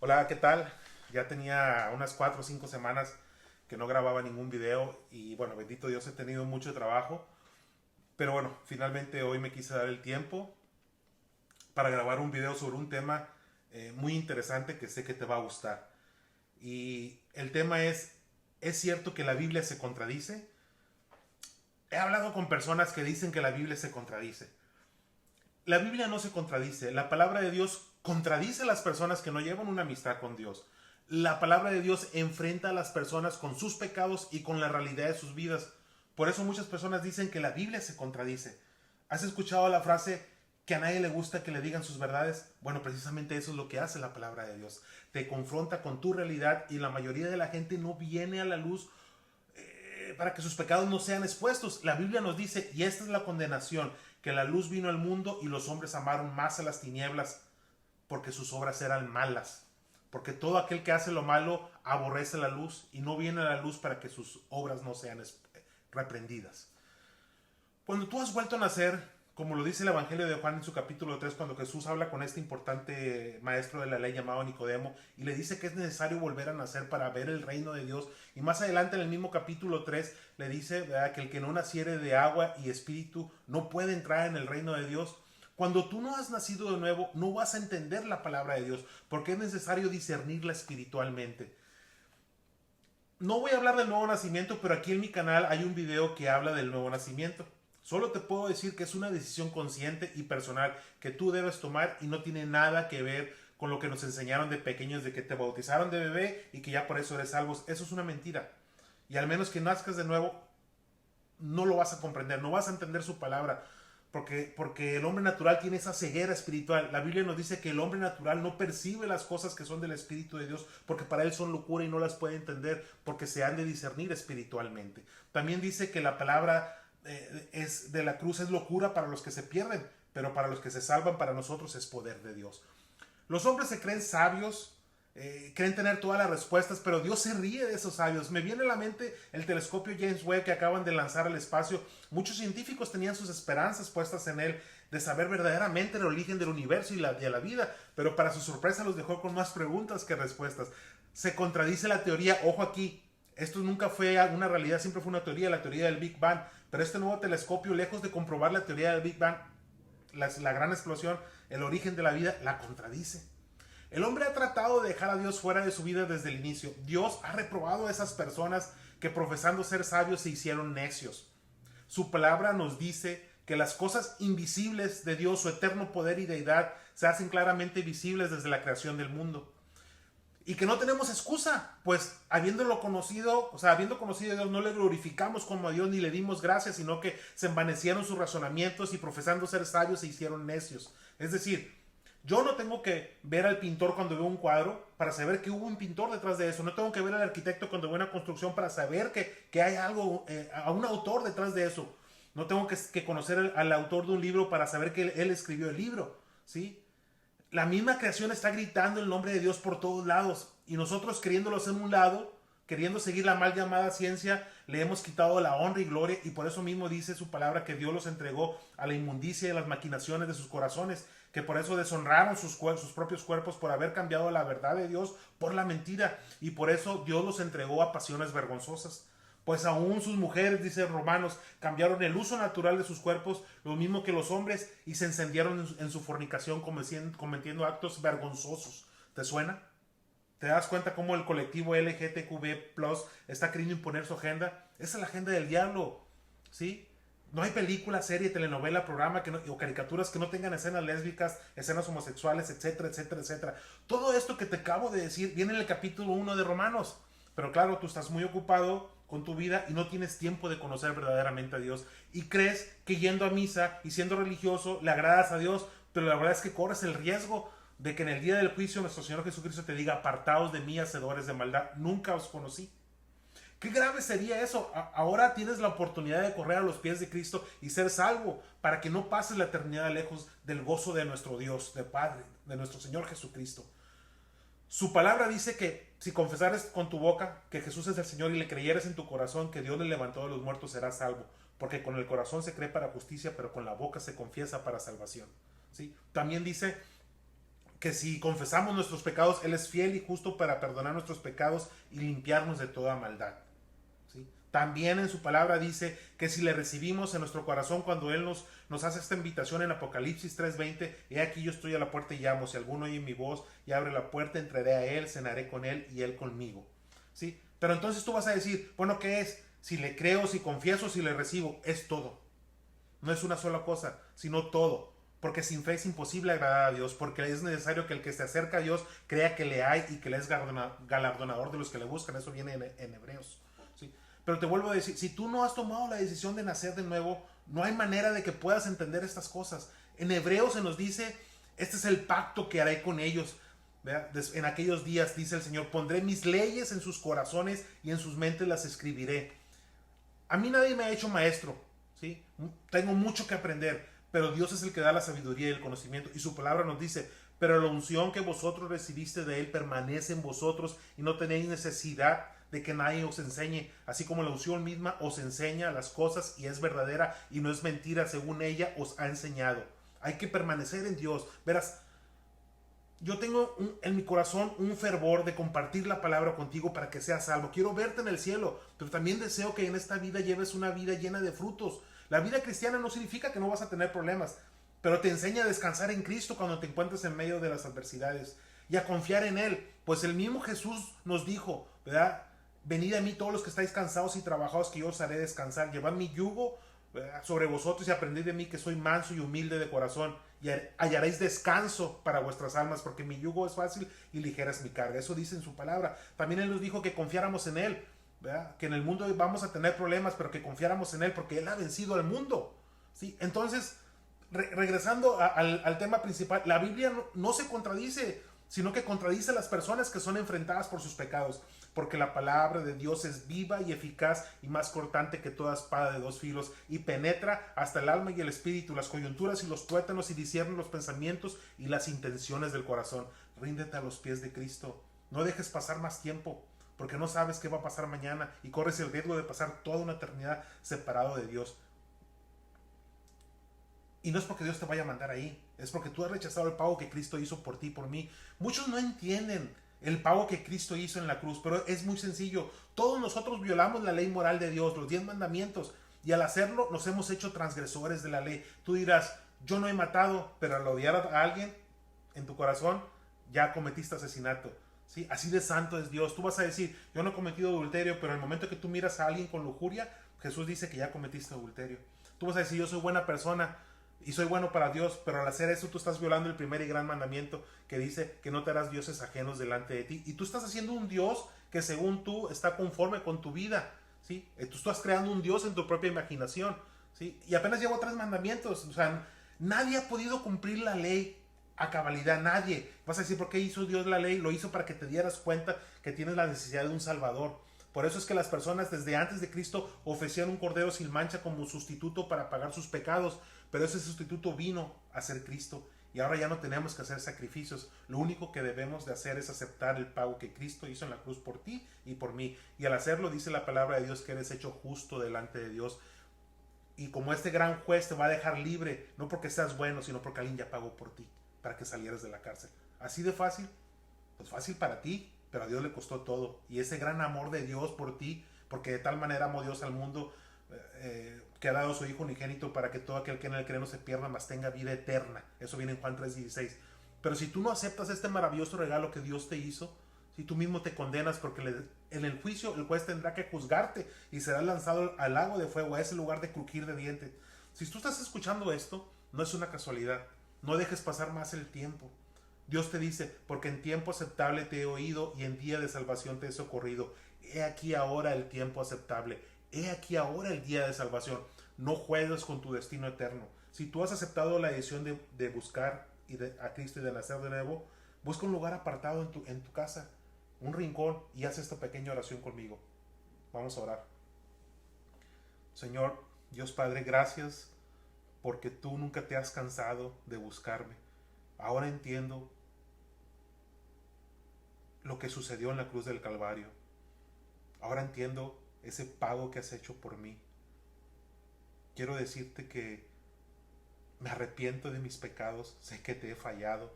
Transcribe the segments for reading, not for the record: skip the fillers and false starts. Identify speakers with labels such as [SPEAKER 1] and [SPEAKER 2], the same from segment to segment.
[SPEAKER 1] Hola, ¿qué tal? Ya tenía unas 4 o 5 semanas que no grababa ningún video y bueno, bendito Dios, he tenido mucho trabajo, pero bueno, finalmente hoy me quise dar el tiempo para grabar un video sobre un tema muy interesante que sé que te va a gustar. Y el tema ¿es cierto que la Biblia se contradice? He hablado con personas que dicen que la Biblia se contradice. La Biblia no se contradice. La palabra de Dios contradice a las personas que no llevan una amistad con Dios. La palabra de Dios enfrenta a las personas con sus pecados y con la realidad de sus vidas. Por eso muchas personas dicen que la Biblia se contradice. ¿Has escuchado la frase que a nadie le gusta que le digan sus verdades? Bueno, precisamente eso es lo que hace la palabra de Dios. Te confronta con tu realidad y la mayoría de la gente no viene a la luz para que sus pecados no sean expuestos. La Biblia nos dice, y esta es la condenación, que la luz vino al mundo y los hombres amaron más a las tinieblas porque sus obras eran malas. Porque todo aquel que hace lo malo aborrece la luz y no viene a la luz para que sus obras no sean reprendidas. Cuando tú has vuelto a nacer, como lo dice el Evangelio de Juan en su capítulo 3, cuando Jesús habla con este importante maestro de la ley llamado Nicodemo y le dice que es necesario volver a nacer para ver el reino de Dios. Y más adelante en el mismo capítulo 3 le dice, ¿verdad?, que el que no naciere de agua y espíritu no puede entrar en el reino de Dios. Cuando tú no has nacido de nuevo, no vas a entender la palabra de Dios, porque es necesario discernirla espiritualmente. No voy a hablar del nuevo nacimiento, pero aquí en mi canal hay un video que habla del nuevo nacimiento. Solo te puedo decir que es una decisión consciente y personal que tú debes tomar y no tiene nada que ver con lo que nos enseñaron de pequeños, de que te bautizaron de bebé y que ya por eso eres salvos. Eso es una mentira. Y al menos que nazcas de nuevo, no lo vas a comprender, no vas a entender su palabra. Porque el hombre natural tiene esa ceguera espiritual. La Biblia nos dice que el hombre natural no percibe las cosas que son del Espíritu de Dios porque para él son locura y no las puede entender porque se han de discernir espiritualmente. También dice que la palabra es de la cruz es locura para los que se pierden, pero para los que se salvan, para nosotros es poder de Dios. Los hombres se creen sabios, creen tener todas las respuestas, pero Dios se ríe de esos sabios. Me viene a la mente el telescopio James Webb que acaban de lanzar al espacio. Muchos científicos tenían sus esperanzas puestas en él, de saber verdaderamente el origen del universo de la vida, pero para su sorpresa los dejó con más preguntas que respuestas. Se contradice la teoría, ojo aquí, esto nunca fue una realidad, siempre fue una teoría, la teoría del Big Bang, pero este nuevo telescopio, lejos de comprobar la teoría del Big Bang, la gran explosión, el origen de la vida, la contradice. El hombre ha tratado de dejar a Dios fuera de su vida desde el inicio. Dios ha reprobado a esas personas que profesando ser sabios se hicieron necios. Su palabra nos dice que las cosas invisibles de Dios, su eterno poder y deidad, se hacen claramente visibles desde la creación del mundo. Y que no tenemos excusa, pues habiéndolo conocido, o sea, habiendo conocido a Dios, no le glorificamos como a Dios ni le dimos gracias, sino que se envanecieron sus razonamientos y profesando ser sabios se hicieron necios. Es decir, yo no tengo que ver al pintor cuando veo un cuadro para saber que hubo un pintor detrás de eso. No tengo que ver al arquitecto cuando veo una construcción para saber que hay algo, a un autor detrás de eso. No tengo que conocer al autor de un libro para saber que él escribió el libro, ¿sí? La misma creación está gritando el nombre de Dios por todos lados y nosotros queriéndolos en un lado, queriendo seguir la mal llamada ciencia, le hemos quitado la honra y gloria y por eso mismo dice su palabra que Dios los entregó a la inmundicia y a las maquinaciones de sus corazones, que por eso deshonraron sus propios cuerpos por haber cambiado la verdad de Dios por la mentira y por eso Dios los entregó a pasiones vergonzosas. Pues aún sus mujeres, dice Romanos, cambiaron el uso natural de sus cuerpos, lo mismo que los hombres, y se encendieron en su fornicación cometiendo actos vergonzosos. ¿Te suena? ¿Te das cuenta cómo el colectivo LGTQB está queriendo imponer su agenda? Esa es la agenda del diablo, ¿sí? No hay película, serie, telenovela, programa o caricaturas que no tengan escenas lésbicas, escenas homosexuales, etcétera, etcétera, etcétera. Todo esto que te acabo de decir viene en el capítulo 1 de Romanos. Pero claro, tú estás muy ocupado con tu vida y no tienes tiempo de conocer verdaderamente a Dios. Y crees que yendo a misa y siendo religioso le agradas a Dios, pero la verdad es que corres el riesgo de que en el día del juicio nuestro Señor Jesucristo te diga: apartaos de mí, hacedores de maldad, nunca os conocí. Qué grave sería eso. Ahora tienes la oportunidad de correr a los pies de Cristo y ser salvo para que no pases la eternidad lejos del gozo de nuestro Dios, de Padre, de nuestro Señor Jesucristo. Su palabra dice que si confesares con tu boca que Jesús es el Señor y le creyeres en tu corazón que Dios le levantó de los muertos, serás salvo. Porque con el corazón se cree para justicia, pero con la boca se confiesa para salvación. ¿Sí? También dice que si confesamos nuestros pecados, Él es fiel y justo para perdonar nuestros pecados y limpiarnos de toda maldad. ¿Sí? También en su palabra dice que si le recibimos en nuestro corazón cuando Él nos hace esta invitación en Apocalipsis 3:20, he aquí yo estoy a la puerta y llamo, si alguno oye mi voz y abre la puerta, entraré a Él, cenaré con Él y Él conmigo. ¿Sí? Pero entonces tú vas a decir, bueno, ¿qué es? Si le creo, si confieso, si le recibo, es todo. No es una sola cosa, sino todo. Porque sin fe es imposible agradar a Dios, porque es necesario que el que se acerca a Dios crea que le hay y que le es galardonador de los que le buscan. Eso viene en Hebreos. ¿Sí? Pero te vuelvo a decir, si tú no has tomado la decisión de nacer de nuevo, no hay manera de que puedas entender estas cosas. En Hebreos se nos dice, este es el pacto que haré con ellos. En aquellos días, dice el Señor, pondré mis leyes en sus corazones y en sus mentes las escribiré. A mí nadie me ha hecho maestro, ¿sí? Tengo mucho que aprender, pero Dios es el que da la sabiduría y el conocimiento. Y su palabra nos dice, pero la unción que vosotros recibiste de Él permanece en vosotros y no tenéis necesidad de que nadie os enseñe, así como la unción misma os enseña las cosas y es verdadera y no es mentira, según ella os ha enseñado. Hay que permanecer en Dios. Verás, yo tengo en mi corazón un fervor de compartir la palabra contigo para que seas salvo. Quiero verte en el cielo, pero también deseo que en esta vida lleves una vida llena de frutos. La vida cristiana no significa que no vas a tener problemas, pero te enseña a descansar en Cristo cuando te encuentres en medio de las adversidades y a confiar en Él. Pues el mismo Jesús nos dijo, ¿verdad? Venid a mí todos los que estáis cansados y trabajados, que yo os haré descansar. Llevad mi yugo sobre vosotros y aprended de mí, que soy manso y humilde de corazón, y hallaréis descanso para vuestras almas, porque mi yugo es fácil y ligera es mi carga. Eso dice en su palabra. También Él nos dijo que confiáramos en Él, ¿verdad? Que en el mundo vamos a tener problemas, pero que confiáramos en Él porque Él ha vencido al mundo. ¿Sí? Entonces, regresando al tema principal, la Biblia no se contradice, sino que contradice a las personas que son enfrentadas por sus pecados, porque la palabra de Dios es viva y eficaz y más cortante que toda espada de dos filos, y penetra hasta el alma y el espíritu, las coyunturas y los tuétanos, y discierne los pensamientos y las intenciones del corazón. Ríndete a los pies de Cristo. No dejes pasar más tiempo, porque no sabes qué va a pasar mañana y corres el riesgo de pasar toda una eternidad separado de Dios. Y no es porque Dios te vaya a mandar ahí, es porque tú has rechazado el pago que Cristo hizo por ti y por mí. Muchos no entienden el pago que Cristo hizo en la cruz, pero es muy sencillo. Todos nosotros violamos la ley moral de Dios, los 10 mandamientos, y al hacerlo nos hemos hecho transgresores de la ley. Tú dirás, yo no he matado, pero al odiar a alguien en tu corazón, ya cometiste asesinato. ¿Sí? Así de santo es Dios. Tú vas a decir, yo no he cometido adulterio, pero en el momento que tú miras a alguien con lujuria, Jesús dice que ya cometiste adulterio. Tú vas a decir, yo soy buena persona y soy bueno para Dios, pero al hacer eso tú estás violando el primer y gran mandamiento, que dice que no te harás dioses ajenos delante de ti, y tú estás haciendo un Dios que según tú está conforme con tu vida, ¿sí? Tú estás creando un Dios en tu propia imaginación, ¿sí? Y apenas llevo 3 mandamientos. O sea, nadie ha podido cumplir la ley a cabalidad, nadie. Vas a decir, ¿por qué hizo Dios la ley? Lo hizo para que te dieras cuenta que tienes la necesidad de un Salvador. Por eso es que las personas desde antes de Cristo ofrecían un cordero sin mancha como sustituto para pagar sus pecados, pero ese sustituto vino a ser Cristo, y ahora ya no tenemos que hacer sacrificios. Lo único que debemos de hacer es aceptar el pago que Cristo hizo en la cruz por ti y por mí, y al hacerlo dice la palabra de Dios que eres hecho justo delante de Dios, y como este gran juez te va a dejar libre, no porque seas bueno, sino porque alguien ya pagó por ti, para que salieras de la cárcel. Así de fácil. Pues fácil para ti, pero a Dios le costó todo. Y ese gran amor de Dios por ti, porque de tal manera amó Dios al mundo, que ha dado a su Hijo unigénito para que todo aquel que en él cree no se pierda, mas tenga vida eterna. Eso viene en Juan 3:16. Pero si tú no aceptas este maravilloso regalo que Dios te hizo, si tú mismo te condenas, porque en el juicio el juez tendrá que juzgarte y serás lanzado al lago de fuego, a ese lugar de crujir de dientes. Si tú estás escuchando esto, no es una casualidad. No dejes pasar más el tiempo. Dios te dice, porque en tiempo aceptable te he oído y en día de salvación te he socorrido. He aquí ahora el tiempo aceptable. He aquí ahora el día de salvación. No juegues con tu destino eterno. Si tú has aceptado la decisión de buscar a Cristo y de nacer de nuevo, busca un lugar apartado en tu casa, un rincón, y haz esta pequeña oración conmigo. Vamos a orar. Señor, Dios Padre, gracias porque tú nunca te has cansado de buscarme. Ahora entiendo lo que sucedió en la cruz del Calvario. Ahora entiendo ese pago que has hecho por mí. Quiero decirte que me arrepiento de mis pecados. Sé que te he fallado.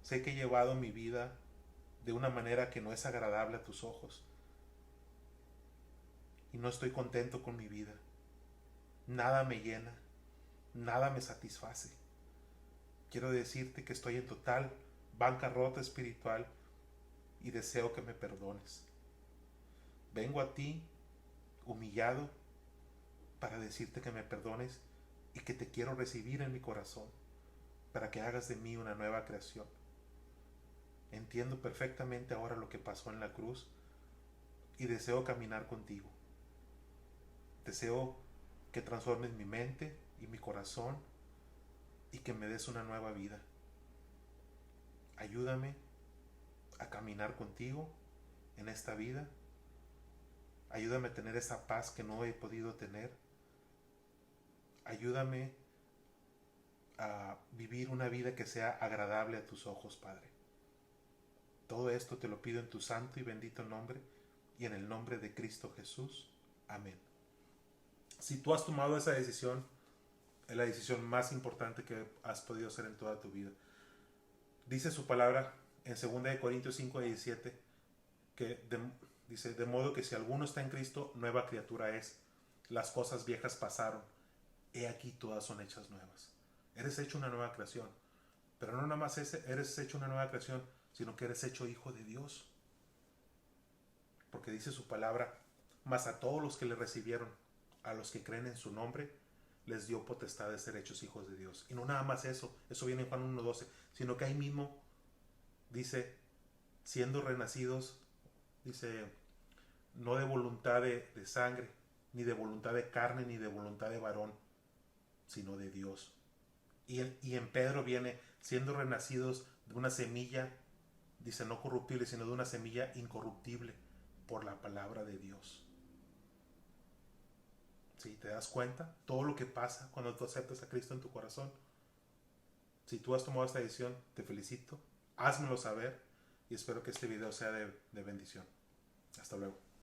[SPEAKER 1] Sé que he llevado mi vida de una manera que no es agradable a tus ojos. Y no estoy contento con mi vida. Nada me llena, nada me satisface. Quiero decirte que estoy en total bancarrota espiritual y deseo que me perdones. Vengo a ti humillado para decirte que me perdones y que te quiero recibir en mi corazón para que hagas de mí una nueva creación. Entiendo perfectamente ahora lo que pasó en la cruz y deseo caminar contigo. Deseo que transformes mi mente y mi corazón y que me des una nueva vida. Ayúdame a caminar contigo en esta vida. Ayúdame a tener esa paz que no he podido tener. Ayúdame a vivir una vida que sea agradable a tus ojos, Padre. Todo esto te lo pido en tu santo y bendito nombre y en el nombre de Cristo Jesús. Amén. Si tú has tomado esa decisión, es la decisión más importante que has podido hacer en toda tu vida. Dice su palabra en 2 Corintios 5:17 que dice, de modo que si alguno está en Cristo, nueva criatura es. Las cosas viejas pasaron. He aquí todas son hechas nuevas. Eres hecho una nueva creación. Pero no nada más eres hecho una nueva creación, sino que eres hecho hijo de Dios. Porque dice su palabra, mas a todos los que le recibieron, a los que creen en su nombre, les dio potestad de ser hechos hijos de Dios. Y no nada más eso viene en Juan 1:12, sino que ahí mismo dice, siendo renacidos, dice, no de voluntad de sangre, ni de voluntad de carne, ni de voluntad de varón, sino de Dios. Y en Pedro viene, siendo renacidos de una semilla, dice no corruptible, sino de una semilla incorruptible, por la palabra de Dios. Si te das cuenta, todo lo que pasa cuando tú aceptas a Cristo en tu corazón. Si tú has tomado esta decisión, te felicito, házmelo saber y espero que este video sea de bendición. Hasta luego.